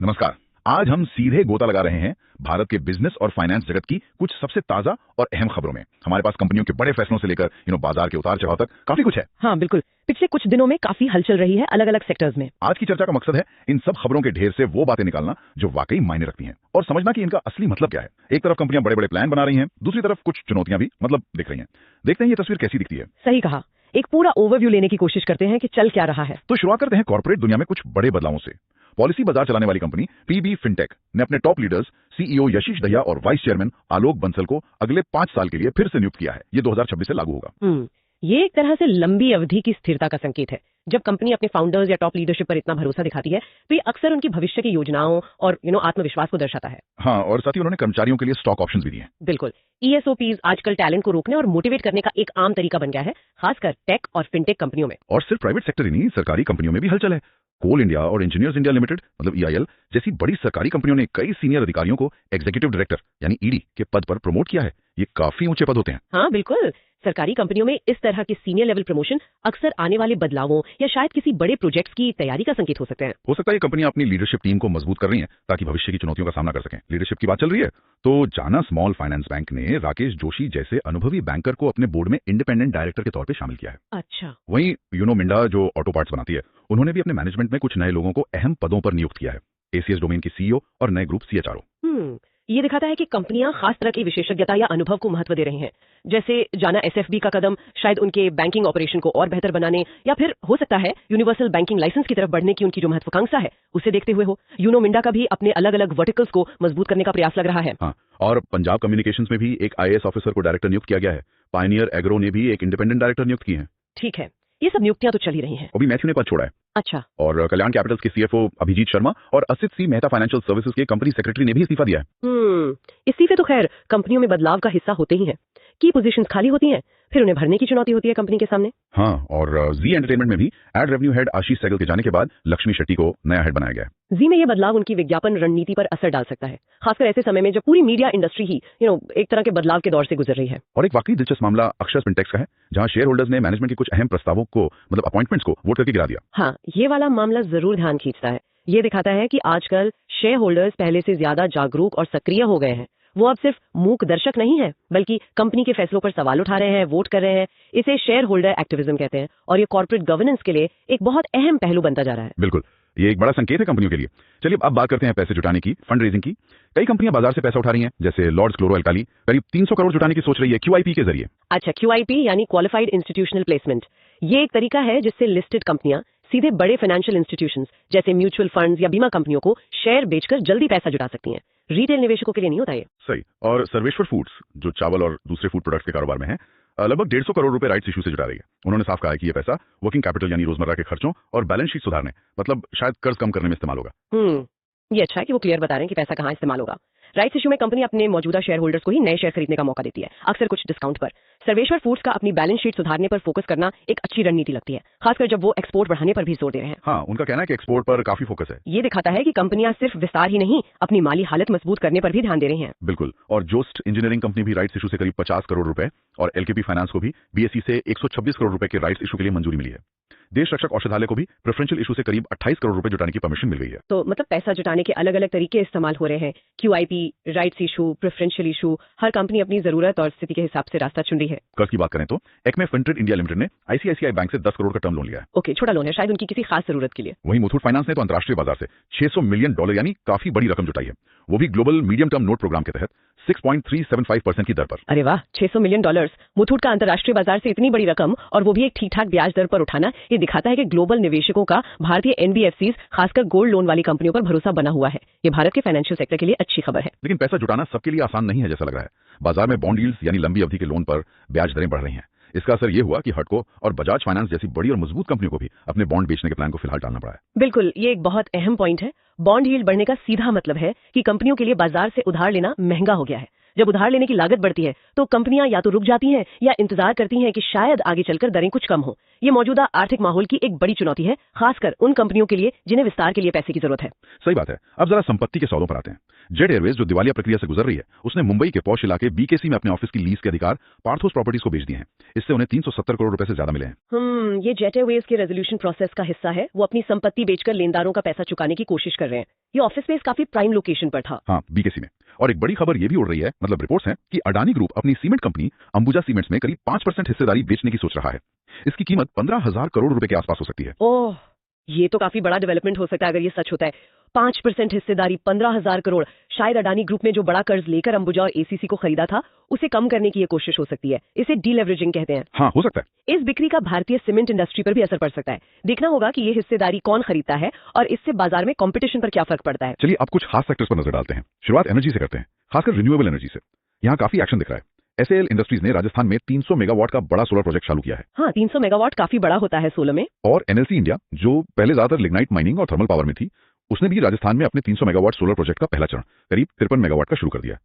नमस्कार। आज हम सीधे गोता लगा रहे हैं भारत के बिजनेस और फाइनेंस जगत की कुछ सबसे ताजा और अहम खबरों में। हमारे पास कंपनियों के बड़े फैसलों से लेकर बाजार के उतार चढ़ाव तक काफी कुछ है। हाँ बिल्कुल, पिछले कुछ दिनों में काफी हलचल रही है अलग अलग सेक्टर्स में। आज की चर्चा का मकसद है इन सब खबरों के ढेर से वो बातें निकालना जो वाकई मायने रखती हैं और समझना कि इनका असली मतलब क्या है। एक तरफ कंपनियां बड़े बड़े प्लान बना रही हैं, दूसरी तरफ कुछ चुनौतियां भी दिख रही हैं। देखते हैं ये तस्वीर कैसी दिखती है। सही कहा, एक पूरा ओवरव्यू लेने की कोशिश करते हैं कि चल क्या रहा है। तो शुरुआत करते हैं कॉर्पोरेट दुनिया में कुछ बड़े बदलावों से। पॉलिसी बाजार चलाने वाली कंपनी पीबी फिनटेक ने अपने टॉप लीडर्स सीईओ यशीश दहिया और वाइस चेयरमैन आलोक बंसल को अगले 5 साल के लिए फिर से नियुक्त किया है। ये 2026 से लागू होगा। ये एक तरह से लंबी अवधि की स्थिरता का संकेत है। जब कंपनी अपने फाउंडर्स या टॉप लीडरशिप पर इतना भरोसा दिखाती है तो ये अक्सर उनकी भविष्य की योजनाओं और आत्मविश्वास को दर्शाता है। हाँ, और साथ ही उन्होंने कर्मचारियों के लिए स्टॉक ऑप्शंस भी दिए हैं। बिल्कुल, ईएसओपीज आजकल टैलेंट को रोकने और मोटिवेट करने का एक आम तरीका बन गया है, खासकर टेक और फिनटेक कंपनियों में। और सिर्फ प्राइवेट सेक्टर ही नहीं, सरकारी कंपनियों में भी हलचल है। कोल इंडिया और इंजीनियर्स इंडिया लिमिटेड ईआईएल जैसी बड़ी सरकारी कंपनियों ने कई सीनियर अधिकारियों को एग्जीक्यूटिव डायरेक्टर यानी ईडी के पद पर प्रमोट किया है। ये काफी ऊंचे पद होते हैं। हाँ बिल्कुल, सरकारी कंपनियों में इस तरह के सीनियर लेवल प्रमोशन अक्सर आने वाले बदलावों या शायद किसी बड़े प्रोजेक्ट्स की तैयारी का संकेत हो सकते हैं। हो सकता है ये कंपनियां अपनी लीडरशिप टीम को मजबूत कर रही हैं ताकि भविष्य की चुनौतियों का सामना कर सकें। लीडरशिप की बात चल रही है तो जाना स्मॉल फाइनेंस बैंक ने राकेश जोशी जैसे अनुभवी बैंकर को अपने बोर्ड में इंडिपेंडेंट डायरेक्टर के तौर पर शामिल किया है। अच्छा, वहीं यूनो मिंडा जो ऑटो पार्ट्स बनाती है, उन्होंने भी अपने मैनेजमेंट में कुछ नए लोगों को अहम पदों पर नियुक्त किया है। एसीएस डोमेन की सीईओ और नए ग्रुप सीएचआरओ। ये दिखाता है कि कंपनियां खास तरह की विशेषज्ञता या अनुभव को महत्व दे रही हैं। जैसे जाना एसएफबी का कदम शायद उनके बैंकिंग ऑपरेशन को और बेहतर बनाने या फिर हो सकता है यूनिवर्सल बैंकिंग लाइसेंस की तरफ बढ़ने की उनकी जो महत्वाकांक्षा है उसे देखते हुए हो। यूनो मिंडा का भी अपने अलग अलग वर्टिकल्स को मजबूत करने का प्रयास लग रहा है। हाँ, और पंजाब कम्युनिकेशंस में भी एक आईएएस ऑफिसर को डायरेक्टर नियुक्त किया गया है। पायनियर एग्रो ने भी एक इंडिपेंडेंट डायरेक्टर नियुक्त की है। ठीक है, ये सब नियुक्तियां तो चल ही रही हैं। अभी मैथ्यू ने पद छोड़ा है। अच्छा, और कल्याण कैपिटल्स के सीएफओ अभिजीत शर्मा और असित सी मेहता फाइनेंशियल सर्विसेज के कंपनी सेक्रेटरी ने भी इस्तीफा दिया है। इस्तीफे तो खैर कंपनियों में बदलाव का हिस्सा होते ही हैं। की पोजीशंस खाली होती हैं, फिर उन्हें भरने की चुनौती होती है कंपनी के सामने। हाँ, और जी एंटरटेनमेंट में भी एड रेवेन्यू हेड आशीष सहगल के जाने के बाद लक्ष्मी शेट्टी को नया हेड बनाया गया है। जी में ये बदलाव उनकी विज्ञापन रणनीति पर असर डाल सकता है, खासकर ऐसे समय में जब पूरी मीडिया इंडस्ट्री ही एक तरह के बदलाव के दौर से गुजर रही है। और एक वाकई दिलचस्प मामला अक्षर फिनटेक्स का है, जहां शेयर होल्डर्स ने मैनेजमेंट के कुछ अहम प्रस्तावों को अपॉइंटमेंट्स को वोट करके गिरा दिया। हाँ, ये वाला मामला जरूर ध्यान खींचता है। ये दिखाता है कि आजकल शेयर होल्डर्स पहले से ज्यादा जागरूक और सक्रिय हो गए हैं। वो अब सिर्फ मूक दर्शक नहीं है, बल्कि कंपनी के फैसलों पर सवाल उठा रहे हैं, वोट कर रहे हैं। इसे शेयर होल्डर एक्टिविज्म कहते हैं और ये कॉर्पोरेट गवर्नेंस के लिए एक बहुत अहम पहलू बनता जा रहा है। बिल्कुल, ये एक बड़ा संकेत है कंपनियों के लिए। चलिए अब बात करते हैं पैसे जुटाने की, फंड रेजिंग की। कई कंपनियां बाजार से पैसा उठा रही हैं, जैसे लॉर्ड्स क्लोरो अल्काली करीब 300 करोड़ जुटाने की सोच रही है क्यूआईपी के जरिए। अच्छा, क्यूआईपी यानी क्वालिफाइड इंस्टीट्यूशनल प्लेसमेंट। ये एक तरीका है जिससे लिस्टेड कंपनियां सीधे बड़े फाइनेंशियल इंस्टीट्यूशंस जैसे म्यूचुअल फंड्स या बीमा कंपनियों को शेयर बेचकर जल्दी पैसा जुटा सकती हैं। रिटेल निवेशकों के लिए नहीं होता ये। सही। और सर्वेश्वर फूड्स जो चावल और दूसरे फूड प्रोडक्ट्स के कारोबार में है, लगभग 150 करोड़ रुपए राइट्स इशू से जुटा रही है। उन्होंने साफ कहा है कि ये पैसा वर्किंग कैपिटल यानी रोजमर्रा के खर्चों और बैलेंस शीट सुधारने शायद कर्ज कम करने में इस्तेमाल होगा। ये अच्छा है कि वो क्लियर बता रहे हैं कि पैसा कहाँ इस्तेमाल होगा। राइट्स इशू में कंपनी अपने मौजूदा शेयर होल्डर्स को ही नए शेयर खरीदने का मौका देती है, अक्सर कुछ डिस्काउंट पर। सर्वेश्वर फूड्स का अपनी बैलेंस शीट सुधारने पर फोकस करना एक अच्छी रणनीति लगती है, खासकर जब वो एक्सपोर्ट बढ़ाने पर भी जोर दे रहे हैं। हाँ, उनका कहना है कि एक्सपोर्ट पर काफी फोकस है। ये दिखाता है कि कंपनियां सिर्फ विस्तार ही नहीं, अपनी माली हालत मजबूत करने पर भी ध्यान दे रही हैं। बिल्कुल। और जोस्ट इंजीनियरिंग कंपनी भी राइट्स इशू से करीब 50 करोड़ रुपए और एलकेपी फाइनेंस को भी बीएसई से 126 करोड़ रुपए के राइट्स इशू के लिए मंजूरी मिली है। देश रक्षक औषधालय को भी प्रेफरेंशियल इशू से करीब 28 करोड़ रुपए जुटाने की परमिशन मिल गई है। तो पैसा जुटाने के अलग अलग तरीके इस्तेमाल हो रहे हैं। QIP, rights issue, preferential issue, हर कंपनी अपनी जरूरत और स्थिति के हिसाब से रास्ता चुन रही है। कर्ज की बात करें तो एक्मे फिनट्रेड इंडिया लिमिटेड ने आईसीआईसीआई बैंक से 10 करोड़ का टर्म लोन लिया है। ओके, छोटा लोन है, शायद उनकी किसी खास जरूरत के लिए। वहीं मुथूट फाइनेंस ने तो अंतर्राष्ट्रीय बाजार से $600 मिलियन यानी काफी बड़ी रकम जुटाई है, वो भी global medium term note programme के तहत 6.375% की दर पर। अरे वाह, $600 मिलियन मुथूट का अंतर्राष्ट्रीय बाजार से इतनी बड़ी रकम और वो भी एक ठीक ठाक ब्याज दर पर उठाना, ये दिखाता है कि ग्लोबल निवेशकों का भारतीय एनबीएफसीज खासकर गोल्ड लोन वाली कंपनियों पर भरोसा बना हुआ है। ये भारत के फाइनेंशियल सेक्टर के लिए अच्छी खबर है। लेकिन पैसा जुटाना सबके लिए आसान नहीं है जैसा लग रहा है। बाजार में बॉन्ड यील्ड्स यानी लंबी अवधि के लोन पर ब्याज दरें बढ़ रही हैं। इसका असर ये हुआ कि हडको और बजाज फाइनेंस जैसी बड़ी और मजबूत कंपनियों को भी अपने बॉन्ड बेचने के प्लान को फिलहाल टालना पड़ा है। बिल्कुल, ये एक बहुत अहम पॉइंट है। बॉन्ड यील्ड बढ़ने का सीधा मतलब है कि कंपनियों के लिए बाजार से उधार लेना महंगा हो गया है। जब उधार लेने की लागत बढ़ती है तो कंपनियां या तो रुक जाती हैं या इंतजार करती हैं कि शायद आगे चलकर दरें कुछ कम हो। ये मौजूदा आर्थिक माहौल की एक बड़ी चुनौती है, खासकर उन कंपनियों के लिए जिन्हें विस्तार के लिए पैसे की जरूरत है। सही बात है। अब जरा संपत्ति के सौदों पर आते हैं। जेट एयरवेज जो दिवालिया प्रक्रिया से गुजर रही है, उसने मुंबई के पॉश इलाके बीकेसी में अपने ऑफिस की लीज के अधिकार पार्थोस प्रॉपर्टीज को बेच दिए हैं। इससे उन्हें 370 करोड़ रुपए से ज्यादा मिले हैं। ये जेट एयरवेज के रेजोल्यूशन प्रोसेस का हिस्सा है। वो अपनी संपत्ति बेचकर लेनदारों का पैसा चुकाने की कोशिश कर रहे हैं। ये ऑफिस स्पेस काफी प्राइम लोकेशन पर था। हाँ, बीकेसी में। और एक बड़ी खबर ये भी उड़ रही है, मतलब रिपोर्ट्स हैं कि अडानी ग्रुप अपनी सीमेंट कंपनी अंबुजा सीमेंट्स में करीब 5% हिस्सेदारी बेचने की सोच रहा है। इसकी कीमत 15,000 करोड़ रुपए के आसपास हो सकती है। ओह, ये तो काफी बड़ा डेवलपमेंट हो सकता है अगर ये सच होता है। 5% हिस्सेदारी, 15,000 करोड़। शायद अडानी ग्रुप ने जो बड़ा कर्ज लेकर अंबुजा और एसीसी को खरीदा था, उसे कम करने की ये कोशिश हो सकती है। इसे डीलेवरेजिंग कहते हैं। हाँ, हो सकता है। इस बिक्री का भारतीय सीमेंट इंडस्ट्री पर भी असर पड़ सकता है। देखना होगा कि ये हिस्सेदारी कौन खरीदता है और इससे बाजार में कंपटीशन पर क्या फर्क पड़ता है। चलिए अब कुछ खास सेक्टर्स पर नजर डालते हैं। शुरुआत एनर्जी से करते हैं, खासकर रिन्यूएबल एनर्जी से। यहाँ काफी एक्शन दिख रहा है। एसएएल इंडस्ट्रीज ने राजस्थान में 300 मेगावाट का बड़ा सोलर प्रोजेक्ट चालू किया है। हाँ, 300 मेगावाट काफी बड़ा होता है सोलर में। और एनएलसी इंडिया, जो पहले ज्यादातर लिग्नाइट माइनिंग और थर्मल पावर में थी, उसने भी राजस्थान में अपने 300 मेगावाट सोलर प्रोजेक्ट का पहला चरण करीब 53 मेगावाट का शुरू कर दिया।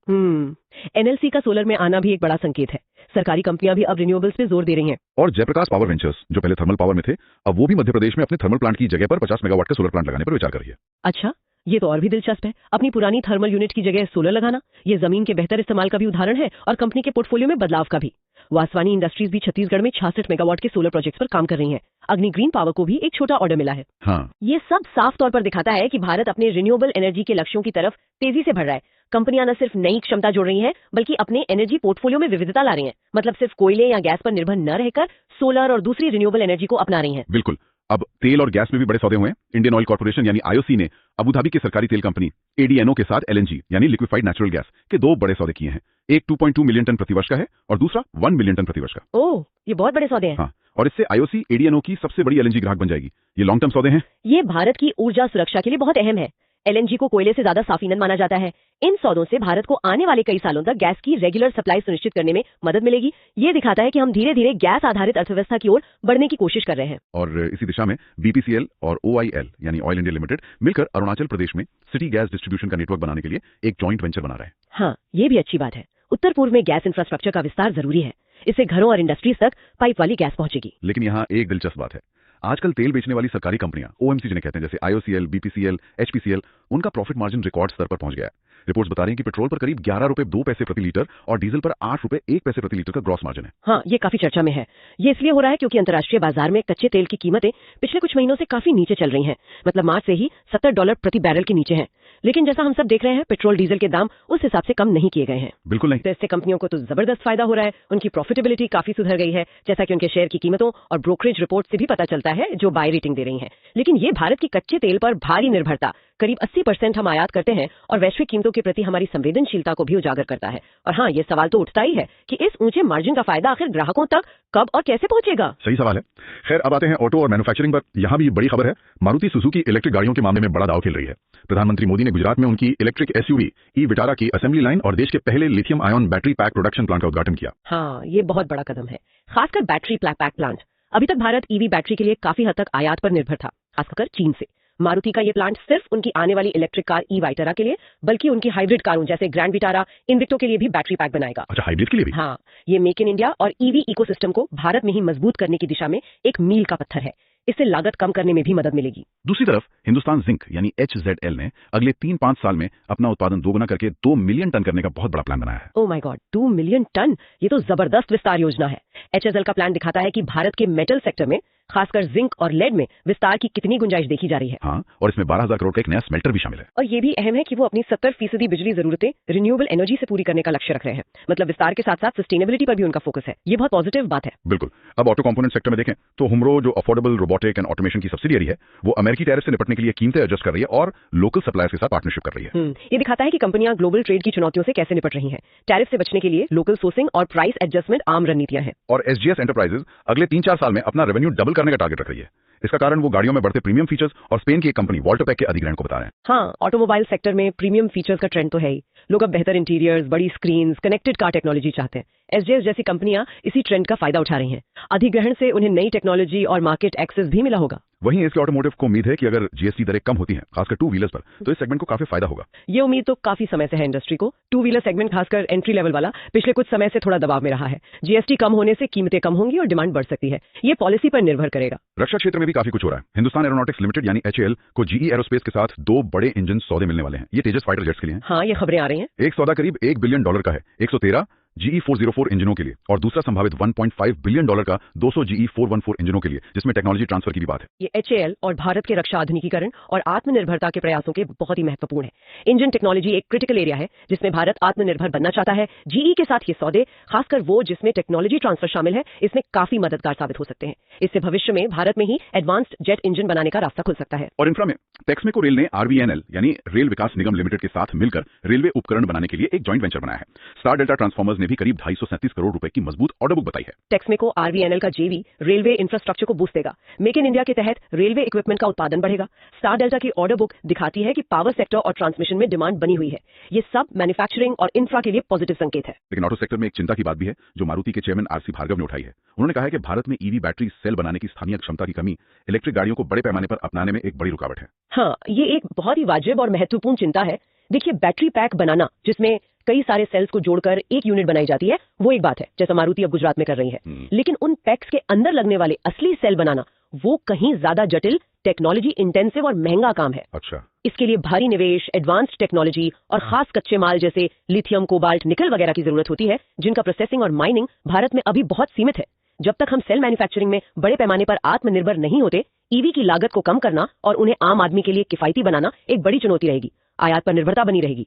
एनएलसी का सोलर में आना भी एक बड़ा संकेत है। सरकारी कंपनियां भी अब रिन्यूएबल्स पे जोर दे रही हैं। और जयप्रकाश पावर वेंचर्स, जो पहले थर्मल पावर में थे, अब वो भी मध्य प्रदेश में अपने थर्मल प्लांट की जगह पर 50 मेगावाट का सोलर प्लांट लगाने पर विचार कर रही है। अच्छा, ये तो और भी दिलचस्प है। अपनी पुरानी थर्मल यूनिट की जगह सोलर लगाना, ये जमीन के बेहतर इस्तेमाल का भी उदाहरण है और कंपनी के पोर्टफोलियो में बदलाव का भी। वासवानी इंडस्ट्रीज भी छत्तीसगढ़ में 66 मेगावाट के सोलर प्रोजेक्ट्स पर काम कर रही है। अग्नि ग्रीन पावर को भी एक छोटा ऑर्डर मिला है। हाँ। ये सब साफ तौर पर दिखाता है कि भारत अपने रिन्यूएबल एनर्जी के लक्ष्यों की तरफ तेजी से बढ़ रहा है। कंपनियां न सिर्फ नई क्षमता जोड़ रही हैं, बल्कि अपने एनर्जी पोर्टफोलियो में विविधता ला रही हैं। मतलब सिर्फ कोयले या गैस पर निर्भर न रहकर सोलर और दूसरी रिन्यूएबल एनर्जी को अपना रही हैं। बिल्कुल। अब तेल और गैस में भी बड़े सौदे हुए हैं। इंडियन ऑयल कॉर्पोरेशन यानी आईओसी ने अबू धाबी की सरकारी तेल कंपनी एडीएनओ के साथ एलएनजी यानी लिक्विफाइड नेचुरल गैस के 2 बड़े सौदे किए हैं। एक 2.2 मिलियन टन प्रतिवर्ष का है और दूसरा 1 मिलियन टन प्रतिवर्ष का। ओह, ये बहुत बड़े सौदे हैं। हाँ, और इससे आईओसी एडीएनओ की सबसे बड़ी एलएनजी ग्राहक बन जाएगी। ये लॉन्ग टर्म सौदे हैं। ये भारत की ऊर्जा सुरक्षा के लिए बहुत अहम है। एलएनजी को कोयले से ज्यादा साफ ईंधन माना जाता है। इन सौदों से भारत को आने वाले कई सालों तक गैस की रेगुलर सप्लाई सुनिश्चित करने में मदद मिलेगी। ये दिखाता है कि हम धीरे धीरे गैस आधारित अर्थव्यवस्था की ओर बढ़ने की कोशिश कर रहे हैं। और इसी दिशा में बीपीसीएल और ओआईएल यानी ऑयल इंडिया लिमिटेड मिलकर अरुणाचल प्रदेश में सिटी गैस डिस्ट्रीब्यूशन का नेटवर्क बनाने के लिए एक जॉइंट वेंचर बना रहे हैं। हाँ, ये भी अच्छी बात है। उत्तर पूर्व में गैस इंफ्रास्ट्रक्चर का विस्तार जरूरी है। इससे घरों और इंडस्ट्रीज तक पाइप वाली गैस पहुंचेगी। लेकिन यहाँ एक दिलचस्प बात है। आजकल तेल बेचने वाली सरकारी कंपनियां, ओएमसी जिन्हें कहते हैं, जैसे आईओसीएल, बीपीसीएल, एचपीसीएल, उनका प्रॉफिट मार्जिन रिकॉर्ड स्तर पर पहुंच गया है। रिपोर्ट्स बता रही हैं कि पेट्रोल पर करीब 11 रुपए 2 पैसे प्रति लीटर और डीजल पर 8 रुपए 1 पैसे प्रति लीटर का ग्रॉस मार्जिन है। हाँ, ये काफी चर्चा में है। ये इसलिए हो रहा है क्योंकि अंतर्राष्ट्रीय बाजार में कच्चे तेल की कीमतें पिछले कुछ महीनों से काफी नीचे चल रही हैं। मतलब मार्च से ही $70 प्रति बैरल के नीचे हैं। लेकिन जैसा हम सब देख रहे हैं, पेट्रोल डीजल के दाम उस हिसाब से कम नहीं किए गए हैं। बिल्कुल नहीं। तो इससे कंपनियों को तो जबरदस्त फायदा हो रहा है। उनकी प्रॉफिटेबिलिटी काफी सुधर गई है, जैसा कि उनके शेयर की कीमतों और ब्रोकरेज रिपोर्ट से भी पता चलता है, जो बाय रेटिंग दे रही हैं। लेकिन ये भारत की कच्चे तेल पर भारी निर्भरता, करीब 80% हम आयात करते हैं, और वैश्विक कीमतों के प्रति हमारी संवेदनशीलता को भी उजागर करता है। और हाँ, ये सवाल तो उठता ही है कि इस ऊंचे मार्जिन का फायदा आखिर ग्राहकों तक कब और कैसे पहुंचेगा। सही सवाल है। खैर, अब आते हैं ऑटो और मैन्युफैक्चरिंग पर। यहाँ भी बड़ी खबर है। मारुति सुजुकी इलेक्ट्रिक गाड़ियों के मामले में बड़ा दांव खेल रही है। प्रधानमंत्री मोदी ने गुजरात में उनकी इलेक्ट्रिक एसयूवी ई विटारा की असेंबली लाइन और देश के पहले lithium ion battery pack production plant का उद्घाटन किया। हाँ, ये बहुत बड़ा कदम है, खासकर बैटरी पैक प्लांट। अभी तक भारत ईवी बैटरी के लिए काफी हद तक आयात पर निर्भर था, खासकर चीन से। मारुति का ये प्लांट सिर्फ उनकी आने वाली इलेक्ट्रिक कार ई विटारा के लिए, बल्कि उनकी हाइब्रिड कारों जैसे ग्रैंड विटारा, इन्विक्टो के लिए भी बैटरी पैक बनाएगा। अच्छा, हाइब्रिड के लिए भी? हाँ, ये मेक इन इंडिया और ईवी इकोसिस्टम को भारत में ही मजबूत करने की दिशा में एक मील का पत्थर है। इससे लागत कम करने में भी मदद मिलेगी। दूसरी तरफ हिंदुस्तान जिंक यानी HZL ने अगले 3-5 साल में अपना उत्पादन दोगुना करके 2 मिलियन टन करने का बहुत बड़ा प्लान बनाया है। Oh my God, 2 million ton! ये तो जबरदस्त विस्तार योजना है। HZL का प्लान दिखाता है कि भारत के मेटल सेक्टर में, खासकर जिंक और लेड में विस्तार की कितनी गुंजाइश देखी जा रही है। हाँ, और इसमें 12,000 करोड़ का एक नया स्मेल्टर भी शामिल है। और ये भी अहम है कि वो अपनी 70% बिजली जरूरतें रिन्यूएबल एनर्जी से पूरी करने का लक्ष्य रख रहे हैं। मतलब विस्तार के साथ साथ सस्टेनेबिलिटी पर भी उनका फोकस है। ये बहुत पॉजिटिव बात है। बिल्कुल। अब ऑटो कंपोनेंट सेक्टर में देखें तो हुमरो, जो अफोर्डेबल रोबोटिक एंड ऑटोमेशन की सब्सिडियरी है, वो अमेरिकी टैरिफ से निपटने के लिए कीमतें एडजस्ट कर रही है और लोकल सप्लायर्स के साथ पार्टनरशिप कर रही है। ये दिखाता है कि कंपनियां ग्लोबल ट्रेड की चुनौतियों से कैसे निपट रही हैं। टैरिफ से बचने के लिए लोकल सोर्सिंग और प्राइस एडजस्टमेंट आम रणनीतियां हैं। और SGS एंटरप्राइजेज अगले 3-4 साल में अपना रेवेन्यू डबल करने का टारगेट रख रही है। इसका कारण वो गाड़ियों में बढ़ते प्रीमियम फीचर्स और स्पेन की एक कंपनी वॉल्टरपैक के अधिग्रहण को बता रहे हैं। हाँ, ऑटोमोबाइल सेक्टर में प्रीमियम फीचर्स का ट्रेंड तो है ही। लोग अब बेहतर इंटीरियर्स, बड़ी स्क्रीन्स, कनेक्टेड कार टेक्नोलॉजी चाहते हैं। SGS जैसी कंपनियां इसी ट्रेंड का फायदा उठा रही हैं। अधिग्रहण से उन्हें नई टेक्नोलॉजी और मार्केट एक्सेस भी मिला होगा। वहीं इसके ऑटोमोटिव को उम्मीद है कि अगर जीएसटी दरें कम होती हैं, खासकर टू व्हीलर्स पर, तो इस सेगमेंट को काफी फायदा होगा। ये उम्मीद तो काफी समय से है इंडस्ट्री को। टू व्हीलर सेगमेंट खासकर एंट्री लेवल वाला पिछले कुछ समय से थोड़ा दबाव में रहा है। जीएसटी कम होने से कीमतें कम होंगी और डिमांड बढ़ सकती है। ये पॉलिसी पर निर्भर करेगा। रक्षा क्षेत्र में भी काफी कुछ हो रहा है। हिंदुस्तान एरोनॉटिक्स लिमिटेड यानी एचएएल को जीई एरोस्पेस के साथ 2 बड़े इंजन सौदे मिलने वाले हैं। ये तेजस फाइटर जेट्स के लिए हैं। हाँ, ये खबरें आ रही हैं। एक सौदा करीब $1 बिलियन का है, 113 GE 404 इंजनों के लिए, और दूसरा संभावित $1.5 बिलियन का 200 GE 414 इंजनों के लिए, जिसमें टेक्नोलॉजी ट्रांसफर की भी बात है। ये एचएएल और भारत के रक्षा आधुनिकीकरण और आत्मनिर्भरता के प्रयासों के बहुत ही महत्वपूर्ण है। इंजन टेक्नोलॉजी एक क्रिटिकल एरिया है जिसमें भारत आत्मनिर्भर बनना चाहता है। जीई के साथ ये सौदे, खासकर वो जिसमें टेक्नोलॉजी ट्रांसफर शामिल है, इसमें काफी मददगार साबित हो सकते हैं। इससे भविष्य में भारत में ही एडवांस्ड जेट इंजन बनाने का रास्ता खुल सकता है। और इंफ्रा में टेक्समेको रेल ने आरवीएनएल यानी रेल विकास निगम लिमिटेड के साथ मिलकर रेलवे उपकरण बनाने के लिए एक जॉइंट वेंचर बनाया है। स्टार डेल्टा ट्रांसफॉर्मर्स ने भी करीब 237 करोड़ रुपए की मजबूत ऑर्डर बुक बताई है। टेक्समेको आरवीएनएल का जेवी रेलवे इंफ्रास्ट्रक्चर को बूस्ट देगा। मेक इन इंडिया के तहत रेलवे इक्विपमेंट का उत्पादन बढ़ेगा। स्टार डेल्टा की ऑर्डर बुक दिखाती है कि पावर सेक्टर और ट्रांसमिशन में डिमांड बनी हुई है। ये सब मैन्युफैक्चरिंग और इंफ्रा के लिए पॉजिटिव संकेत है। लेकिन ऑटो सेक्टर में एक चिंता की बात भी है जो मारुति के चेयरमैन आरसी भार्गव ने उठाई है। उन्होंने कहा है कि भारत में ईवी बैटरी सेल बनाने की स्थानीय क्षमता की कमी इलेक्ट्रिक गाड़ियों को बड़े पैमाने पर अपनाने में एक बड़ी रुकावट है। हाँ, ये एक बहुत ही वाजिब और महत्वपूर्ण चिंता है। देखिए, बैटरी पैक बनाना जिसमें कई सारे सेल्स को जोड़कर एक यूनिट बनाई जाती है, वो एक बात है, जैसा मारुति अब गुजरात में कर रही है। लेकिन उन पैक्स के अंदर लगने वाले असली सेल बनाना, वो कहीं ज्यादा जटिल, टेक्नोलॉजी इंटेंसिव और महंगा काम है। अच्छा। इसके लिए भारी निवेश, एडवांस्ड टेक्नोलॉजी और खास कच्चे माल जैसे लिथियम, कोबाल्ट, निकल वगैरह की जरूरत होती है, जिनका प्रोसेसिंग और माइनिंग भारत में अभी बहुत सीमित है। जब तक हम सेल मैन्युफैक्चरिंग में बड़े पैमाने पर आत्मनिर्भर नहीं होते, ईवी की लागत को कम करना और उन्हें आम आदमी के लिए किफायती बनाना एक बड़ी चुनौती रहेगी। आयात पर निर्भरता बनी रहेगी।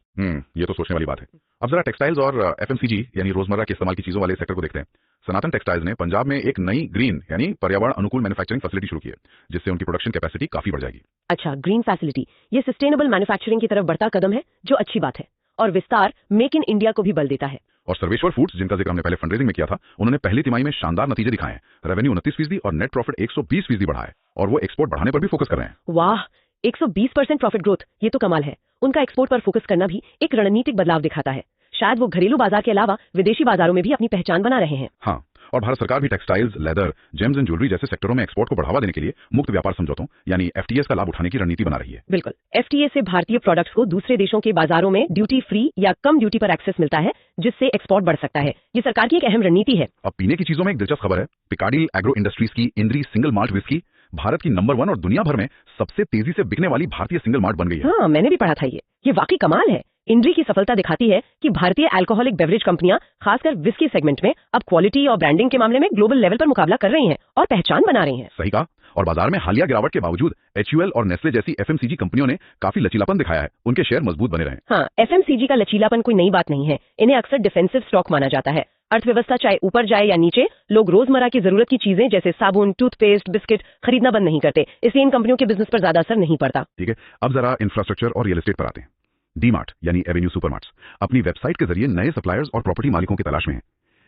ये तो सोचने वाली बात है। अब जरा टेक्सटाइल्स और एफएमसीजी यानी रोजमर्रा के इस्तेमाल की चीजों वाले सेक्टर को देखते हैं। सनातन टेक्सटाइल्स ने पंजाब में एक नई ग्रीन यानी पर्यावरण अनुकूल मैन्युफैक्चरिंग फैसिलिटी शुरू की है, जिससे उनकी प्रोडक्शन कैपेसिटी काफी बढ़ जाएगी। अच्छा, ग्रीन फैसिलिटी, ये सस्टेनेबल मैन्युफैक्चरिंग की तरफ बढ़ता कदम है, जो अच्छी बात है, और विस्तार मेक इन इंडिया को भी बल देता है। और सर्वेश्वर फूड्स, जिनका जिक्र हमने पहले फंडरेजिंग में किया था, उन्होंने पहली तिमाही में शानदार नतीजे दिखाए हैं। रेवेन्यू 29% और नेट प्रॉफिट 120% बढ़ा है, और वो एक्सपोर्ट बढ़ाने पर भी फोकस कर रहे हैं। वाह, 120% प्रॉफिट ग्रोथ, ये तो कमाल है। उनका एक्सपोर्ट पर फोकस करना भी एक रणनीतिक बदलाव दिखाता है। शायद वो घरेलू बाजार के अलावा विदेशी बाजारों में भी अपनी पहचान बना रहे हैं। हाँ, और भारत सरकार भी textiles, leather, James and jewellery जैसे सेक्टरों में एक्सपोर्ट को बढ़ावा देने के लिए मुक्त व्यापार समझौतों यानी एफटीएस का लाभ उठाने की रणनीति बना रही है। बिल्कुल, एफटीए से भारतीय प्रोडक्ट्स को दूसरे देशों के बाजारों में ड्यूटी फ्री या कम ड्यूटी पर एक्सेस मिलता है, जिससे एक्सपोर्ट बढ़ सकता है। ये सरकार की एक अहम रणनीति है। अब पीने की चीजों में एक दिलचस्प खबर है। पिकाडी एग्रो इंडस्ट्रीज की इंद्री सिंगल माल्ट विस्की भारत की नंबर 1 और दुनिया भर में सबसे तेजी से बिकने वाली भारतीय सिंगल माल्ट बन गई है। हाँ, मैंने भी पढ़ा था ये वाकई कमाल है। इंड्री की सफलता दिखाती है कि भारतीय अल्कोहलिक बेवरेज कंपनियां, खासकर विस्की सेगमेंट में, अब क्वालिटी और ब्रांडिंग के मामले में ग्लोबल लेवल पर मुकाबला कर रही हैं और पहचान बना रही हैं। सही कहा। और बाजार में हालिया गिरावट के बावजूद एचयूएल और नेस्ले जैसी एफएमसीजी कंपनियों ने काफी लचीलापन दिखाया है। उनके शेयर मजबूत बने रहे। हाँ, एफएमसीजी का लचीलापन कोई नई बात नहीं है। इन्हें अक्सर डिफेंसिव स्टॉक माना जाता है। अर्थव्यवस्था चाहे ऊपर जाए या नीचे, लोग रोजमर्रा की जरूरत की चीजें जैसे साबुन, टूथपेस्ट, बिस्किट खरीदना बंद नहीं करते, इसलिए इन कंपनियों के बिजनेस पर ज्यादा असर नहीं पड़ता। ठीक है, अब जरा इंफ्रास्ट्रक्चर और रियल एस्टेट पर आते हैं। डीमार्ट यानी एवेन्यू सुपरमार्ट्स अपनी वेबसाइट के जरिए नए सप्लायर्स और प्रॉपर्टी मालिकों की तलाश में है।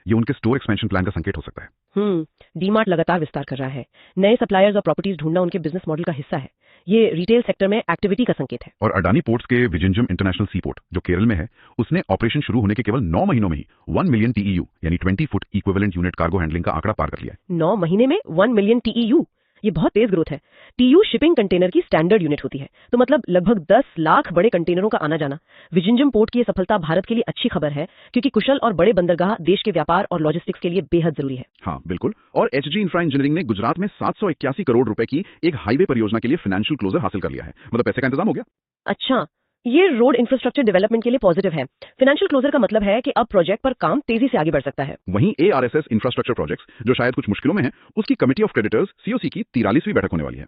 ये उनके स्टोर एक्सपेंशन प्लान का संकेत हो सकता है। डीमार्ट लगातार विस्तार कर रहा है। नए सप्लायर्स और प्रॉपर्टीज ढूंढना उनके बिजनेस मॉडल का हिस्सा है। ये रिटेल सेक्टर में एक्टिविटी का संकेत है। और अडानी पोर्ट्स के विजिंजम इंटरनेशनल सी पोर्ट, जो केरल में है, उसने ऑपरेशन शुरू होने के केवल 9 महीनों में ही 1 मिलियन TEU यानी 20 foot equivalent unit cargo handling का आंकड़ा पार कर लिया है। 9 महीने में 1 मिलियन TEU, ये बहुत तेज ग्रोथ है। TEU शिपिंग कंटेनर की स्टैंडर्ड यूनिट होती है, तो मतलब लगभग 10 लाख बड़े कंटेनरों का आना जाना। विजिंजम पोर्ट की ये सफलता भारत के लिए अच्छी खबर है, क्योंकि कुशल और बड़े बंदरगाह देश के व्यापार और लॉजिस्टिक्स के लिए बेहद जरूरी है। हाँ बिल्कुल। और HG इंफ्रा इंजीनियरिंग ने गुजरात में 781 करोड़ रुपए की एक हाईवे परियोजना के लिए फाइनेंशियल क्लोजर हासिल कर लिया है। मतलब पैसे का इंतजाम हो गया। अच्छा, ये रोड इंफ्रास्ट्रक्चर डेवलपमेंट के लिए पॉजिटिव है। फाइनेंशियल क्लोजर का मतलब है कि अब प्रोजेक्ट पर काम तेजी से आगे बढ़ सकता है। वहीं ARSS इंफ्रास्ट्रक्चर प्रोजेक्ट्स, जो शायद कुछ मुश्किलों में है, उसकी कमिटी ऑफ क्रेडिटर्स COC की 43वीं बैठक होने वाली है।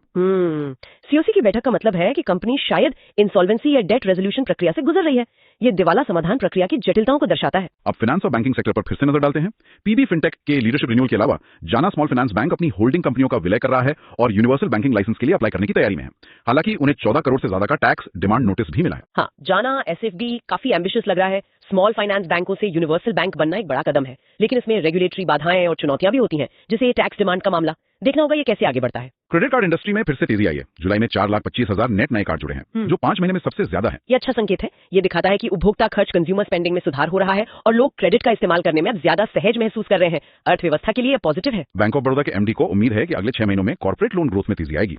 COC की बैठक का मतलब है कि कंपनी शायद इंसॉल्वेंसी या डेट रेजोल्यूशन प्रक्रिया से गुजर रही है। ये दिवाला समाधान प्रक्रिया की जटिलताओं को दर्शाता है। अब फाइनेंस और बैंकिंग सेक्टर पर फिर से नजर डालते हैं। PB फिनटेक के लीडरशिप रिन्यूअल के अलावा जाना स्मॉल फाइनेंस बैंक अपनी होल्डिंग कंपनियों का विलय कर रहा है और यूनिवर्सल बैंकिंग लाइसेंस के लिए अप्लाई करने की तैयारी में है। हालांकि उन्हें 14 करोड़ से ज्यादा का टैक्स डिमांड नोटिस भी मिला है। हाँ, जाना SFB काफी एम्बिशियस लग रहा है। स्मॉल फाइनेंस बैंकों से यूनिवर्सल बैंक बनना एक बड़ा कदम है, लेकिन इसमें रेगुलेटरी बाधाएं और चुनौतियां भी होती हैं, जैसे टैक्स डिमांड का मामला। देखना होगा ये कैसे आगे बढ़ता है। क्रेडिट कार्ड इंडस्ट्री में फिर से तेजी आई है। जुलाई में 4,25,000 नेट नए कार्ड जुड़े हैं, जो 5 महीने में सबसे ज्यादा है। ये अच्छा संकेत है। ये दिखाता है कि उपभोक्ता खर्च कंज्यूमर स्पेंडिंग में सुधार हो रहा है और लोग क्रेडिट का इस्तेमाल करने में अब ज्यादा सहज महसूस कर रहे हैं। अर्थव्यवस्था के लिए पॉजिटिव है। बैंक ऑफ बड़ौदा के एमडी को उम्मीद है कि अगले 6 महीनों में कॉर्पोरेट लोन ग्रोथ में तेजी आएगी।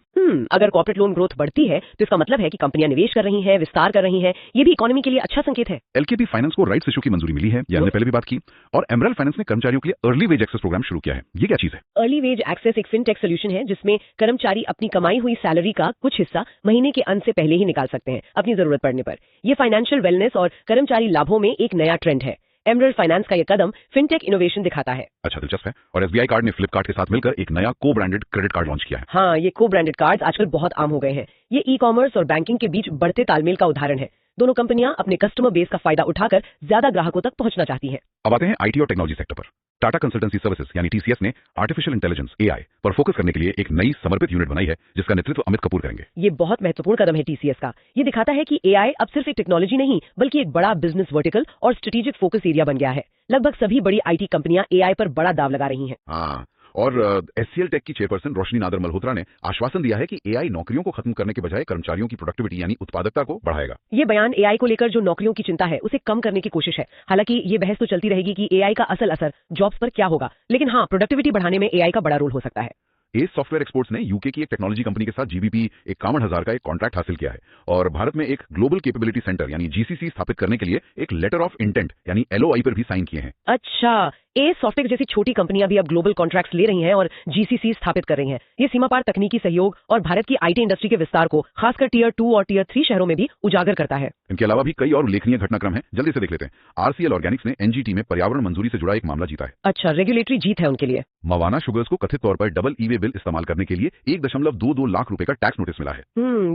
अगर कॉर्पोरेट लोन ग्रोथ बढ़ती है तो इसका मतलब है कि कंपनियां निवेश कर रही हैं, विस्तार कर रही हैं। ये भी इकोनॉमी के लिए अच्छा संकेत है। एलकेपी फाइनेंस को राइट्स इशू की मंजूरी मिली है, ये हमने पहले भी बात की। और एमरल्ड फाइनेंस ने कर्मचारियों के लिए अर्ली वेज एक्सेस प्रोग्राम शुरू किया है। ये क्या चीज है? अर्ली वेज एक्सेस एक फिनटेक सोल्यूशन है जिसमें कर्मचारी अपनी कमाई हुई सैलरी का कुछ हिस्सा महीने के अंत से पहले ही निकाल सकते हैं अपनी जरूरत पड़ने पर। ये फाइनेंशियल वेलनेस और कर्मचारी लाभों में एक नया ट्रेंड है। एमरल्ड फाइनेंस का यह कदम फिनटेक इनोवेशन दिखाता है। अच्छा, दिलचस्प है। और एसबीआई कार्ड ने फ्लिपकार्ट के साथ मिलकर एक नया को ब्रांडेड क्रेडिट कार्ड लॉन्च किया है। हाँ, ये को ब्रांडेड कार्ड्स आजकल बहुत आम हो गए हैं। ये ई कॉमर्स और बैंकिंग के बीच बढ़ते तालमेल का उदाहरण है। दोनों कंपनियां अपने कस्टमर बेस का फायदा उठाकर ज्यादा ग्राहकों तक पहुंचना चाहती हैं। अब आते हैं आईटी और टेक्नोलॉजी सेक्टर पर। टाटा कंसल्टेंसी सर्विसेज यानी टीसीएस ने आर्टिफिशियल इंटेलिजेंस एआई पर फोकस करने के लिए एक नई समर्पित यूनिट बनाई है, जिसका नेतृत्व अमित कपूर करेंगे। ये बहुत महत्वपूर्ण कदम है टीसीएस का। ये दिखाता है कि एआई अब सिर्फ एक टेक्नोलॉजी नहीं बल्कि एक बड़ा बिजनेस वर्टिकल और स्ट्रेटेजिक फोकस एरिया बन गया है। लगभग सभी बड़ी आईटी कंपनियां एआई पर बड़ा दाव लगा रही हैं। हाँ, और एचसीएल टेक की चेयरपर्सन रोशनी नादर मल्होत्रा ने आश्वासन दिया है कि एआई नौकरियों को खत्म करने के बजाय कर्मचारियों की प्रोडक्टिविटी यानी उत्पादकता को बढ़ाएगा। ये बयान एआई को लेकर जो नौकरियों की चिंता है उसे कम करने की कोशिश है। हालांकि ये बहस तो चलती रहेगी कि एआई का असल असर जॉब्स पर क्या होगा, लेकिन हाँ, प्रोडक्टिविटी बढ़ाने में एआई का बड़ा रोल हो सकता है। एस सॉफ्टवेयर एक्सपोर्ट्स ने यूके की एक टेक्नोलॉजी कंपनी के साथ जीबीपी 51,000 का एक कॉन्ट्रैक्ट हासिल किया है और भारत में एक ग्लोबल कैपेबिलिटी सेंटर यानी जीसीसी स्थापित करने के लिए एक लेटर ऑफ इंटेंट यानी एलओआई पर भी साइन किए हैं। अच्छा, एस सॉफ्टवेयर जैसी छोटी कंपनियां भी अब ग्लोबल कॉन्ट्रैक्ट्स ले रही हैं और जीसीसी स्थापित कर रही हैं। ये सीमा पार तकनीकी सहयोग और भारत की आईटी इंडस्ट्री के विस्तार को खासकर टियर 2 और टियर 3 शहरों में भी उजागर करता है। इनके अलावा भी कई और उल्लेखनीय घटनाक्रम हैं, जल्दी से देख लेते हैं। आरसीएल ऑर्गेनिक्स ने एनजीटी में पर्यावरण मंजूरी से जुड़ा एक मामला जीता है। अच्छा, रेगुलेटरी जीत है उनके लिए। मवाना शुगर्स को कथित तौर पर डबल ई वे बिल इस्तेमाल करने के लिए 1.22 लाख रुपए का टैक्स नोटिस मिला है।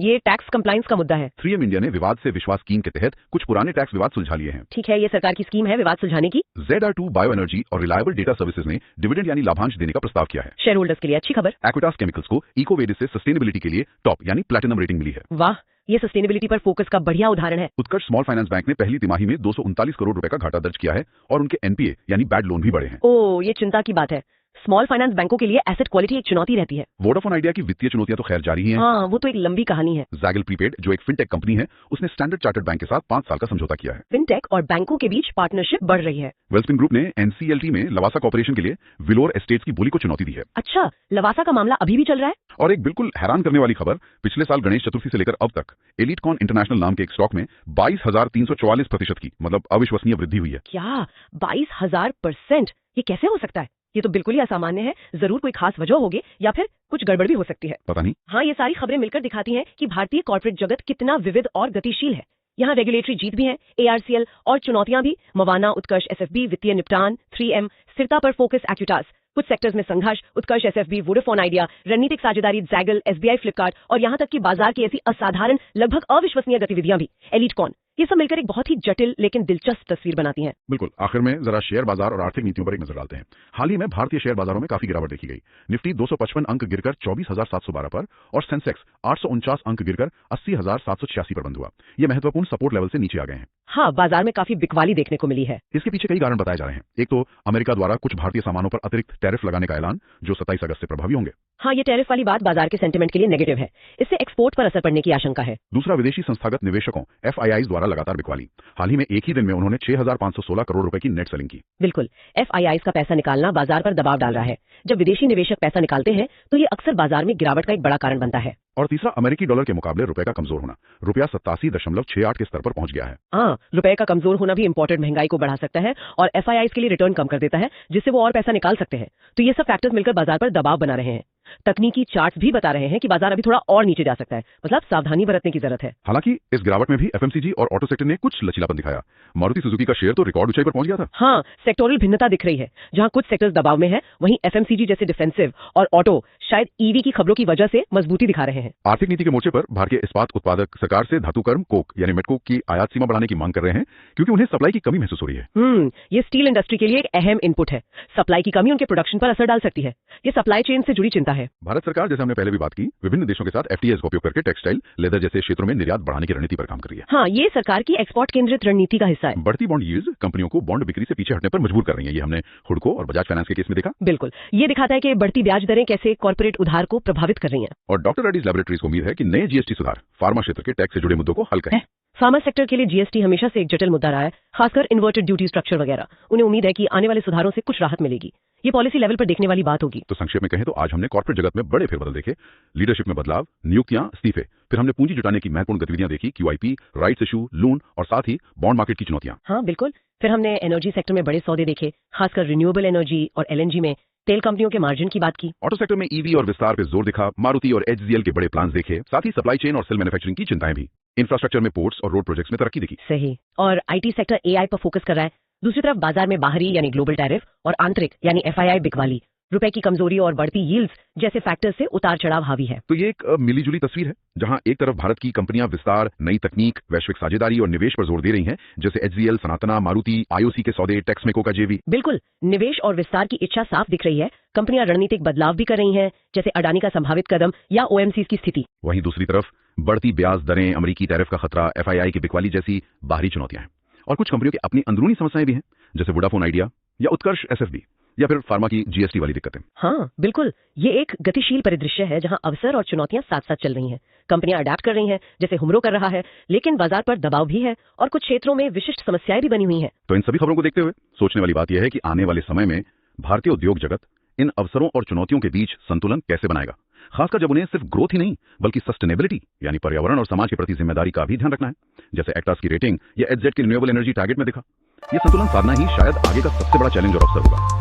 ये टैक्स कंप्लायंस का मुद्दा है। 3M इंडिया ने विवाद से विश्वास स्कीम के तहत कुछ पुराने टैक्स विवाद सुलझा लिए हैं। ठीक है, ये सरकार की स्कीम है विवाद सुलझाने की। ZR2 बायो एनर्जी और रिलायबल डेटा सर्विसेज ने डिविडेंड यानी लाभांश देने का प्रस्ताव किया है। शेयर होल्डर्स के लिए अच्छी खबर। एक्विटास केमिकल्स को इकोवेडिस से सस्टेनेबिलिटी के लिए टॉप यानी प्लैटिनम रेटिंग मिली है। वाह, ये सस्टेनेबिलिटी पर फोकस का बढ़िया उदाहरण है। उत्कर्ष स्मॉल फाइनेंस बैंक ने पहली तिमाही में 239 करोड़ रुपए का घाटा दर्ज किया है और उनके एनपीए यानी बैड लोन भी बढ़े हैं। ओह, ये चिंता की बात है। स्मॉल फाइनेंस बैंकों के लिए एसेट क्वालिटी एक चुनौती रहती है। वोडाफोन आइडिया की वित्तीय चुनौतियां तो खैर जारी ही हैं। हाँ, वो तो एक लंबी कहानी है। जैगल प्रीपेड जो एक फिनटेक कंपनी है, उसने स्टैंडर्ड चार्टर्ड बैंक के साथ 5 साल का समझौता किया है। फिनटेक और बैंकों के बीच पार्टनरशिप बढ़ रही है। वेलस्पिन ग्रुप ने एनसीएलटी में लवासा कॉर्पोरेशन के लिए विलोर एस्टेट्स की बोली को चुनौती दी है। अच्छा, लवासा का मामला अभी भी चल रहा है। और एक बिल्कुल हैरान करने वाली खबर, पिछले साल गणेश चतुर्थी से लेकर अब तक एलिटकॉन इंटरनेशनल नाम के एक स्टॉक में 22,344% की मतलब अविश्वसनीय वृद्धि हुई है। क्या 22,000%? ये कैसे हो सकता है? ये तो बिल्कुल ही असामान्य है। जरूर कोई खास वजह होगी या फिर कुछ गड़बड़ भी हो सकती है। पता नहीं। हाँ, ये सारी खबरें मिलकर दिखाती हैं कि भारतीय कॉर्पोरेट जगत कितना विविध और गतिशील है। यहाँ रेगुलेटरी जीत भी है, एआरसीएल, और चुनौतियां भी। मवाना, उत्कर्ष एसएफबी, वित्तीय निपटान, 3M, स्थिरता पर फोकस एक्विटास, कुछ सेक्टर्स में संघर्ष, उत्कर्ष एसएफबी, वोडाफोन आइडिया, रणनीतिक साझेदारी, जैगल, एसबीआई, फ्लिपकार्ट और यहाँ तक कि बाजार की ऐसी असाधारण लगभग अविश्वसनीय गतिविधियां भी, एलिटकॉन। ये सब मिलकर एक बहुत ही जटिल लेकिन दिलचस्प तस्वीर बनाती हैं। बिल्कुल। आखिर में जरा शेयर बाजार और आर्थिक नीतियों पर एक नजर डालते हैं। हाल ही में भारतीय शेयर बाजारों में काफी गिरावट देखी गई। निफ्टी 255 अंक गिरकर 24,712 पर और सेंसेक्स 849 अंक गिरकर 80,786 पर बंद हुआ। ये महत्वपूर्ण सपोर्ट लेवल से नीचे आ गए हैं। हाँ, बाजार में काफी बिकवाली देखने को मिली है। इसके पीछे कई कारण बताए जा रहे हैं। एक तो अमेरिका द्वारा कुछ भारतीय सामानों पर अतिरिक्त टैरिफ लगाने का ऐलान, जो 27 अगस्त से प्रभावी होंगे। हाँ, ये टैरिफ वाली बात बाजार के सेंटिमेंट के लिए नेगेटिव है। इससे एक्सपोर्ट पर असर पड़ने की आशंका है। दूसरा, विदेशी संस्थागत निवेशकों FIIs द्वारा लगातार बिकवाली। हाल ही में एक ही दिन में उन्होंने 6,516 करोड़ रुपए की नेट सेलिंग की। बिल्कुल, FIIs का पैसा निकालना बाजार पर दबाव डाल रहा है। जब विदेशी निवेशक पैसा निकालते हैं तो ये अक्सर बाजार में गिरावट का एक बड़ा कारण बनता है। और तीसरा, अमेरिकी डॉलर के मुकाबले रुपए का कमजोर होना। रुपया 87.68 के स्तर पर पहुंच गया है। हाँ, रुपए का कमजोर होना भी इंपोर्टेड महंगाई को बढ़ा सकता है और FIIs के लिए रिटर्न कम कर देता है, जिससे वो और पैसा निकाल सकते हैं। तो ये सब फैक्टर्स मिलकर बाजार पर दबाव बना रहे हैं। तकनीकी चार्ट्स भी बता रहे हैं कि बाजार अभी थोड़ा और नीचे जा सकता है, मतलब सावधानी बरतने की जरूरत है। हालांकि इस गिरावट में भी FMCG और ऑटो सेक्टर ने कुछ लचीलापन दिखाया। मारुति सुजुकी का शेयर तो रिकॉर्ड ऊंचाई पर पहुंच गया था। हाँ, सेक्टोरल भिन्नता दिख रही है। जहां कुछ सेक्टर्स दबाव में है, वहीं FMCG जैसे डिफेंसिव और ऑटो शायद ईवी की खबरों की वजह से मजबूती दिखा रहे हैं। आर्थिक नीति के मोर्चे पर भारतीय इस्पात उत्पादक सरकार से धातुकर्म कोक यानी मेटकोक की आयात सीमा बढ़ाने की मांग कर रहे हैं, क्योंकि उन्हें सप्लाई की कमी महसूस हो रही है। ये स्टील इंडस्ट्री के लिए एक अहम इनपुट है। सप्लाई की कमी उनके प्रोडक्शन पर असर डाल सकती है। ये सप्लाई चेन से जुड़ी चिंता है। है। भारत सरकार, जैसे हमने पहले भी बात की, विभिन्न देशों के साथ एफटीएस का उपयोग करके टेक्सटाइल, लेदर जैसे क्षेत्रों में निर्यात बढ़ाने की रणनीति पर काम कर रही है। हाँ, ये सरकार की एक्सपोर्ट केंद्रित रणनीति का हिस्सा है। बढ़ती बॉन्ड यील्ड्स कंपनियों को बॉन्ड बिक्री से पीछे हटने पर मजबूर कर रही है। ये हमने हुडको और बजाज फाइनेंस के केस में देखा। बिल्कुल, ये दिखाता है कि बढ़ती ब्याज दरें कैसे कॉर्पोरेट उधार को प्रभावित कर रही हैं। और डॉक्टर रेड्डीज लैबोरेटरीज को उम्मीद है कि नए जीएसटी सुधार फार्मा क्षेत्र के टैक्स से जुड़े मुद्दों को हल करेंगे। फार्मा सेक्टर के लिए जीएसटी हमेशा से एक जटिल मुद्दा रहा है, खासकर इन्वर्टेड ड्यूटी स्ट्रक्चर वगैरह। उन्हें उम्मीद है कि आने वाले सुधारों से कुछ राहत मिलेगी। ये पॉलिसी लेवल पर देखने वाली बात होगी। तो संक्षेप में कहें तो आज हमने कॉर्पोरेट जगत में बड़े फेरबदल देखे, लीडरशिप में बदलाव, नियुक्तियां, इस्तीफे, फिर हमने पूंजी जुटाने की महत्वपूर्ण गतिविधियां देखी, क्यूआईपी, राइट्स इशू, लोन और साथ ही बॉन्ड मार्केट की चुनौतियां। हाँ बिल्कुल, फिर हमने एनर्जी सेक्टर में बड़े सौदे देखे, खासकर रिन्यूएबल एनर्जी और एलएनजी में तेल कंपनियों के मार्जिन की बात की। ऑटो सेक्टर में ईवी और विस्तार पे जोर दिखा, मारुति और एचजीएल के बड़े प्लान्स देखे, साथ ही सप्लाई चेन और सेल मैन्युफैक्चरिंग की चिंताएं भी। इंफ्रास्ट्रक्चर में पोर्ट्स और रोड प्रोजेक्ट्स में तरक्की दिखी। सही, और आईटी सेक्टर एआई पर फोकस कर रहा है। दूसरी तरफ बाजार में बाहरी यानी ग्लोबल टैरिफ और आंतरिक यानी एफआईआई बिकवाली, रुपए की कमजोरी और बढ़ती यील्ड्स जैसे फैक्टर्स से उतार चढ़ाव हावी है। तो ये एक मिलीजुली तस्वीर है, जहां एक तरफ भारत की कंपनियां विस्तार, नई तकनीक, वैश्विक साझेदारी और निवेश पर जोर दे रही हैं, जैसे एचजीएल, सनातना, मारुति, आईओसी के सौदे, टेक्समेको का जेवी। बिल्कुल, निवेश और विस्तार की इच्छा साफ दिख रही है। कंपनियां रणनीतिक बदलाव भी कर रही हैं, जैसे अडानी का संभावित कदम या ओएमसी की स्थिति। वहीं दूसरी तरफ बढ़ती ब्याज दरें, अमेरिकी टैरिफ का खतरा, एफआईआई की बिकवाली जैसी बाहरी चुनौतियां हैं। और कुछ कंपनियों की अपनी अंदरूनी समस्याएं भी हैं, जैसे वोडाफोन आइडिया या उत्कर्ष एसएफबी, या फिर फार्मा की जीएसटी वाली दिक्कतें। हाँ बिल्कुल, ये एक गतिशील परिदृश्य है जहां अवसर और चुनौतियां साथ साथ चल रही हैं। कंपनियां अडेप्ट कर रही हैं, जैसे हुमरो कर रहा है, लेकिन बाजार पर दबाव भी है और कुछ क्षेत्रों में विशिष्ट समस्याएं भी बनी हुई हैं। तो इन सभी खबरों को देखते हुए सोचने वाली बात यह है कि आने वाले समय में भारतीय उद्योग जगत इन अवसरों और चुनौतियों के बीच संतुलन कैसे बनाएगा, खासकर जब उन्हें सिर्फ ग्रोथ ही नहीं बल्कि सस्टेनेबिलिटी यानी पर्यावरण और समाज के प्रति जिम्मेदारी का भी ध्यान रखना है, जैसे एक्टास की रेटिंग या एचजेड की रिन्यूएबल एनर्जी टारगेट में देखा। यह संतुलन साधना ही शायद आगे का सबसे बड़ा चैलेंज और अवसर होगा।